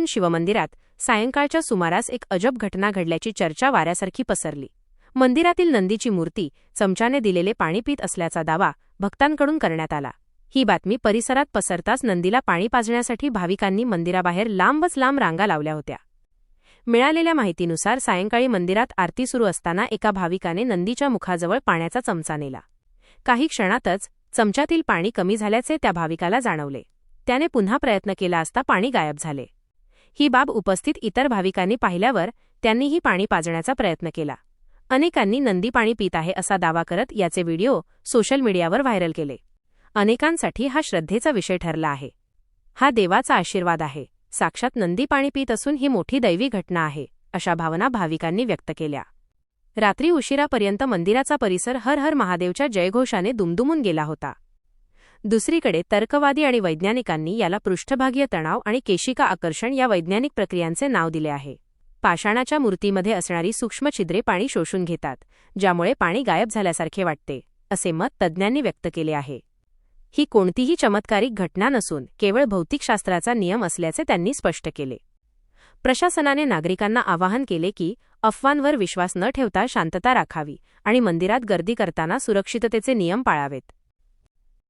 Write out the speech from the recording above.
पासून शिवमंदिरात सायंकाळच्या सुमारास एक अजब घटना घडल्याची चर्चा वाऱ्यासारखी पसरली। मंदिरातील नंदीची मूर्ती चमच्याने दिलेले पाणी पित असल्याचा दावा भक्तांकडून करण्यात आला। ही बातमी परिसरात पसरताच नंदीला पाणी पाजण्यासाठी भाविकांनी मंदिराबाहेर लांबच लांब रांगा लावल्या होत्या। मिळालेल्या माहितीनुसार सायंकाळी मंदिरात आरती सुरू असताना एका भाविकाने नंदीच्या मुखाजवळ पाण्याचा चमचा नेला। काही क्षणातच चमच्यातील पाणी कमी झाल्याचे त्या भाविकाला जाणवले। त्याने पुन्हा प्रयत्न केला असता पाणी गायब झाले। ही बाब उपस्थित इतर भाविकांनी पाहिल्यावर त्यांनीही पाणी पाजण्याचा प्रयत्न केला। अनेकांनी नंदी पाणी पित आहे असा दावा करत याचे व्हिडिओ सोशल मीडियावर व्हायरल केले। अनेकांसाठी हा श्रद्धेचा विषय ठरला आहे। हा देवाचा आशीर्वाद आहे, साक्षात नंदी पाणी पित असून ही मोठी दैवी घटना आहे, अशा भावना भाविकांनी व्यक्त केल्या। रात्री उशिरापर्यंत मंदिराचा परिसर हर हर महादेवच्या जयघोषाने दुमदुमून गेला होता। दुसरीकडे तर्कवादी आणि वैज्ञानिकांनी याला पृष्ठभागीय तणाव आणि केशिका आकर्षण या वैज्ञानिक प्रक्रियांचे नाव दिले आहे। पाषाणाच्या मूर्तीमध्ये असणारी सूक्ष्म छिद्रे पाणी शोषून घेतात, ज्यामुळे पाणी गायब झाल्यासारखे वाटते, असे मत तज्ज्ञांनी व्यक्त केले आहे। ही कोणतीही चमत्कारिक घटना नसून केवळ भौतिकशास्त्राचा नियम असल्याचे त्यांनी स्पष्ट केले। प्रशासनाने नागरिकांना आवाहन केले की अफवांवर विश्वास न ठेवता शांतता राखावी आणि मंदिरात गर्दी करताना सुरक्षिततेचे नियम पाळावेत।